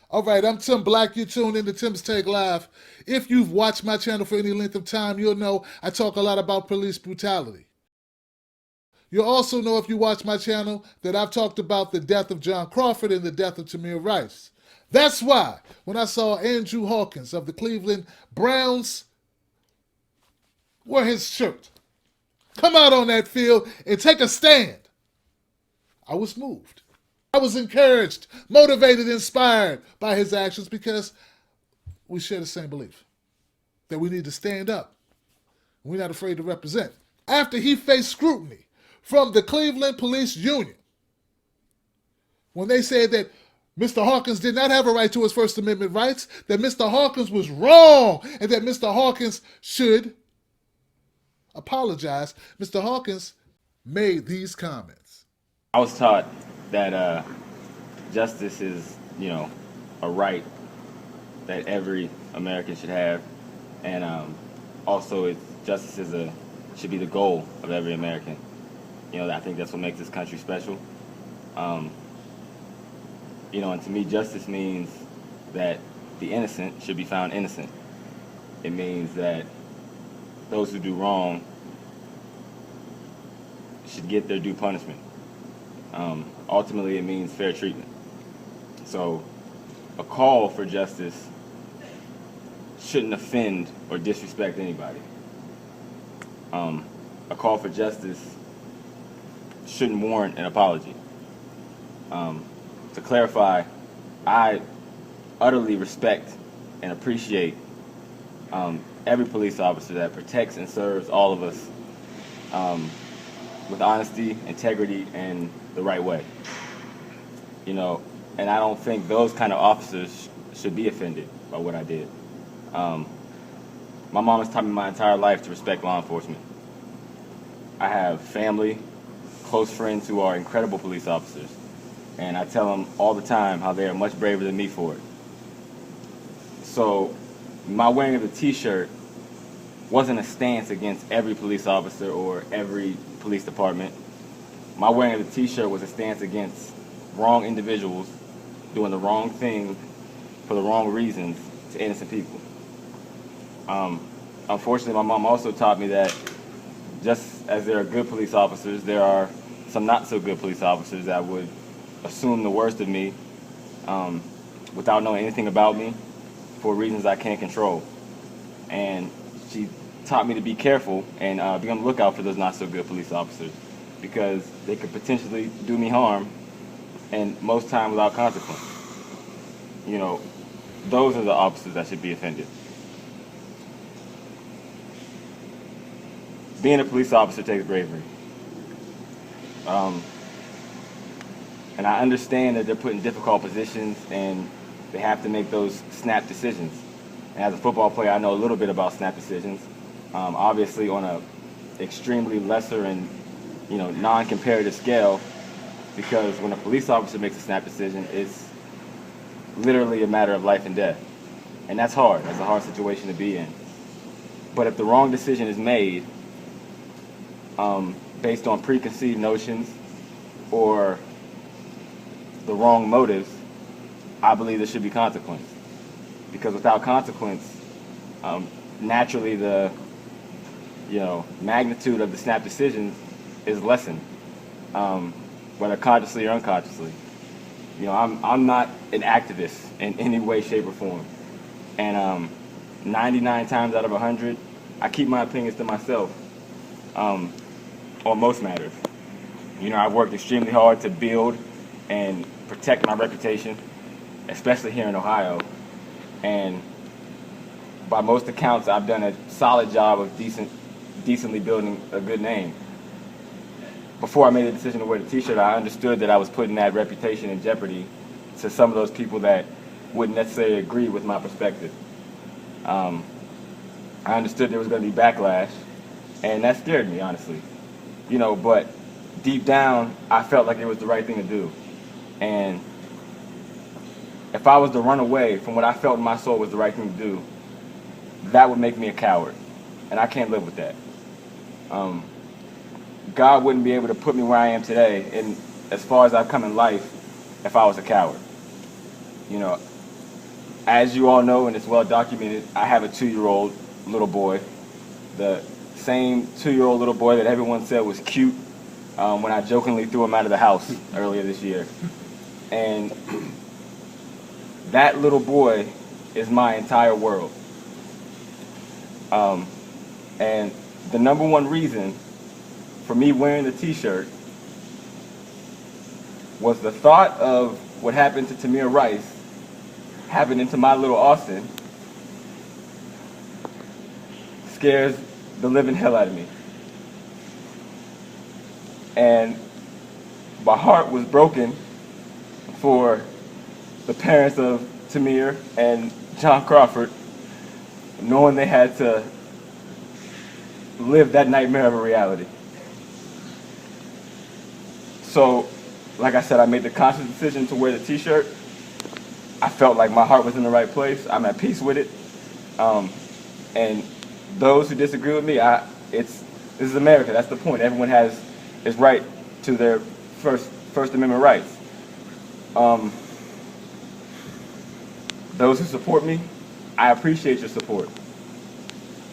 All right, I'm Tim Black. You tuned in to Tim's Take Live. If you've watched my channel for any length of time, you'll know I talk a lot about police brutality. You'll also know if you watch my channel that I've talked about the death of John Crawford and the death of Tamir Rice. That's why when I saw Andrew Hawkins of the Cleveland Browns wear his shirt, come out on that field and take a stand, I was moved. I was encouraged, motivated, inspired by his actions because we share the same belief that we need to stand up. We're not afraid to represent. After he faced scrutiny from the Cleveland Police Union, when they said that Mr. Hawkins did not have a right to his First Amendment rights, that Mr. Hawkins was wrong, and that Mr. Hawkins should apologize, Mr. Hawkins made these comments. I was taught that justice is, a right that every American should have, and also justice should be the goal of every American. I think that's what makes this country special. And to me, justice means that the innocent should be found innocent. It means that those who do wrong should get their due punishment. Ultimately, it means fair treatment. So a call for justice shouldn't offend or disrespect anybody. A call for justice shouldn't warrant an apology. To clarify, I utterly respect and appreciate every police officer that protects and serves all of us with honesty, integrity, and the right way. And I don't think those kind of officers should be offended by what I did. My mom has taught me my entire life to respect law enforcement. I have family, close friends who are incredible police officers, and I tell them all the time how they are much braver than me for it. So my wearing of the t-shirt wasn't a stance against every police officer or every police department. My wearing of the t-shirt was a stance against wrong individuals doing the wrong thing for the wrong reasons to innocent people. Unfortunately, my mom also taught me that just as there are good police officers, there are some not so good police officers that would assume the worst of me without knowing anything about me for reasons I can't control. And she taught me to be careful and be on the lookout for those not so good police officers because they could potentially do me harm, and most time without consequence. Those are the officers that should be offended. Being a police officer takes bravery. And I understand that they're put in difficult positions and they have to make those snap decisions. And as a football player, I know a little bit about snap decisions. Obviously on a extremely lesser and non-comparative scale, because when a police officer makes a snap decision, it's literally a matter of life and death. And that's hard. That's a hard situation to be in. But if the wrong decision is made based on preconceived notions or the wrong motives, I believe there should be consequence. Because without consequence, naturally the magnitude of the snap decisions is lessened, whether consciously or unconsciously. I'm not an activist in any way, shape, or form. And 99 times out of 100, I keep my opinions to myself on most matters. I've worked extremely hard to build and protect my reputation, especially here in Ohio. And by most accounts, I've done a solid job of decently building a good name. Before I made the decision to wear the t-shirt, I understood that I was putting that reputation in jeopardy to some of those people that wouldn't necessarily agree with my perspective. I understood there was going to be backlash, and that scared me, honestly. But deep down, I felt like it was the right thing to do. And if I was to run away from what I felt in my soul was the right thing to do, that would make me a coward. And I can't live with that. God wouldn't be able to put me where I am today, and as far as I've come in life, if I was a coward. as you all know, and it's well documented, I have a 2-year-old little boy. The same 2-year-old little boy that everyone said was cute when I jokingly threw him out of the house earlier this year. And that little boy is my entire world. And the number one reason for me wearing the t-shirt was the thought of what happened to Tamir Rice happening to my little Austin scares the living hell out of me. And my heart was broken for the parents of Tamir and John Crawford, knowing they had to live that nightmare of a reality. So, like I said, I made the conscious decision to wear the t-shirt. I felt like my heart was in the right place. I'm at peace with it. And those who disagree with me, this is America. That's the point. Everyone has his right to their First Amendment rights. Those who support me, I appreciate your support.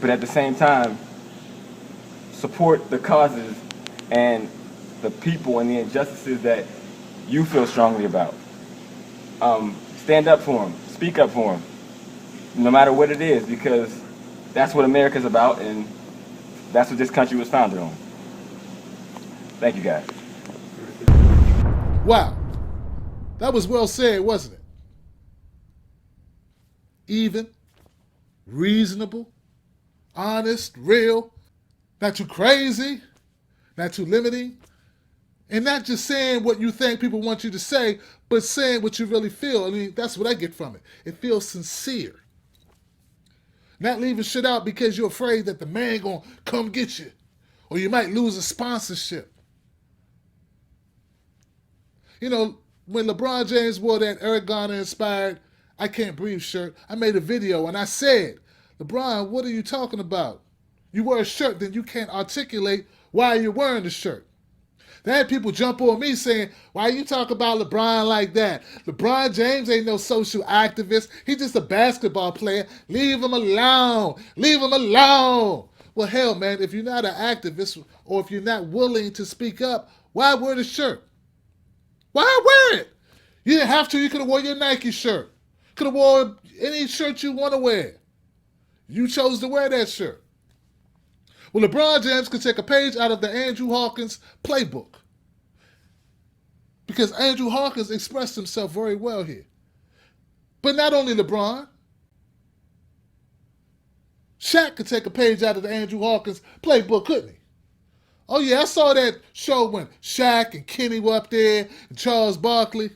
But at the same time, support the causes and the people and the injustices that you feel strongly about. Stand up for them. Speak up for them. No matter what it is, because that's what America's about, and that's what this country was founded on. Thank you, guys. Wow. That was well said, wasn't it? Even, reasonable, honest, real, not too crazy, not too limiting, and not just saying what you think people want you to say, but saying what you really feel. I mean, that's what I get from it. It feels sincere. Not leaving shit out because you're afraid that the man gonna come get you, or you might lose a sponsorship. You know, when LeBron James wore that Eric Garner inspired I Can't Breathe shirt, I made a video and I said, LeBron, what are you talking about? You wear a shirt, then you can't articulate why you're wearing the shirt. They had people jump on me saying, why you talk about LeBron like that? LeBron James ain't no social activist. He's just a basketball player. Leave him alone. Leave him alone. Well, hell, man, if you're not an activist or if you're not willing to speak up, why wear the shirt? Why wear it? You didn't have to. You could have worn your Nike shirt. Could have worn any shirt you want to wear. You chose to wear that shirt. Well, LeBron James could take a page out of the Andrew Hawkins playbook, because Andrew Hawkins expressed himself very well here. But not only LeBron, Shaq could take a page out of the Andrew Hawkins playbook, couldn't he? Oh yeah, I saw that show when Shaq and Kenny were up there and Charles Barkley.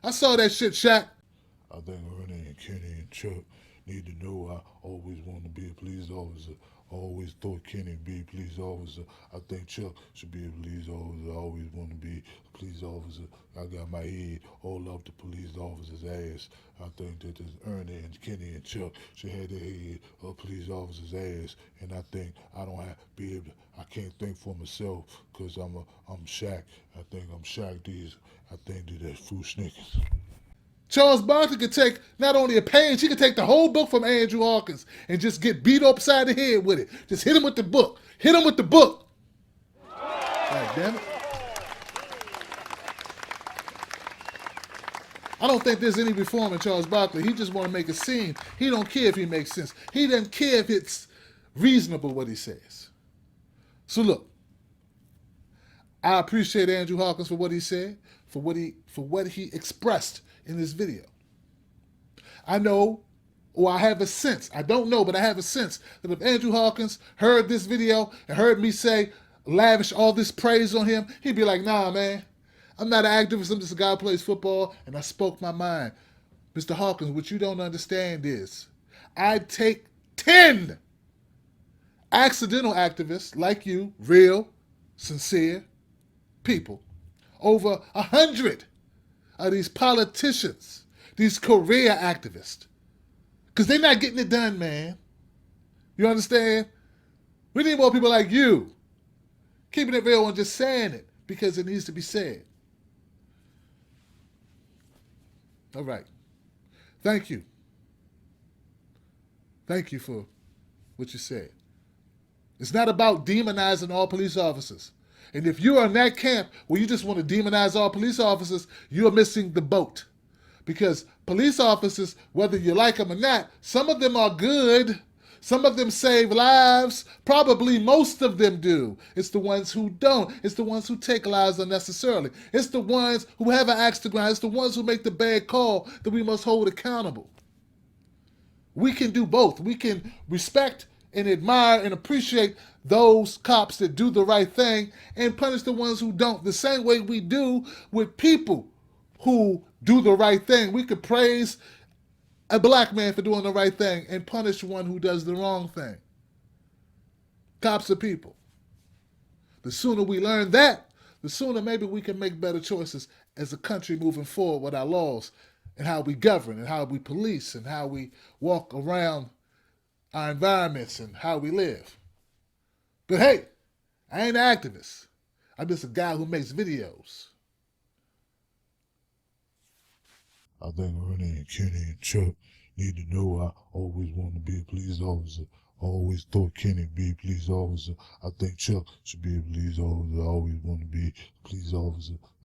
I saw that shit, Shaq. I think Ernie and Kenny and Chuck need to know I always wanted to be a police officer. I always thought Kenny would be a police officer. I think Chuck should be a police officer. I always wanted to be a police officer. I got my head all up the police officer's ass. I think that Ernie and Kenny and Chuck should have their head up police officer's ass. And I think I don't have to be able to, I can't think for myself because I'm Shaq. I think I'm Shaq D's. I think that that's Fruit Snickers. Charles Barkley could take not only a page, he could take the whole book from Andrew Hawkins and just get beat upside the head with it. Just hit him with the book. Hit him with the book. God damn it. I don't think there's any reform in Charles Barkley. He just want to make a scene. He don't care if he makes sense. He doesn't care if it's reasonable what he says. So look, I appreciate Andrew Hawkins for what he said, for what he expressed in this video. I know, or I have a sense, I don't know, but I have a sense that if Andrew Hawkins heard this video and heard me say, lavish all this praise on him, he'd be like, nah, man, I'm not an activist, I'm just a guy who plays football, and I spoke my mind. Mr. Hawkins, what you don't understand is, I'd take 10 accidental activists like you, real, sincere people, over 100 of these politicians, these career activists. Because they're not getting it done, man. You understand? We need more people like you, keeping it real and just saying it because it needs to be said. All right. Thank you. Thank you for what you said. It's not about demonizing all police officers. And if you are in that camp where you just want to demonize all police officers, you're missing the boat. Because police officers, whether you like them or not, some of them are good. Some of them save lives. Probably most of them do. It's the ones who don't. It's the ones who take lives unnecessarily. It's the ones who have an axe to grind. It's the ones who make the bad call that we must hold accountable. We can do both. We can respect and admire and appreciate those cops that do the right thing and punish the ones who don't. The same way we do with people who do the right thing. We could praise a black man for doing the right thing and punish one who does the wrong thing. Cops are people. The sooner we learn that, the sooner maybe we can make better choices as a country moving forward with our laws and how we govern and how we police and how we walk around our environments and how we live. But hey, I ain't an activist. I'm just a guy who makes videos. I think Ernie and Kenny and Chuck need to know I always want to be a police officer. I always thought Kenny would be a police officer. I think Chuck should be a police officer. I always want to be a police officer.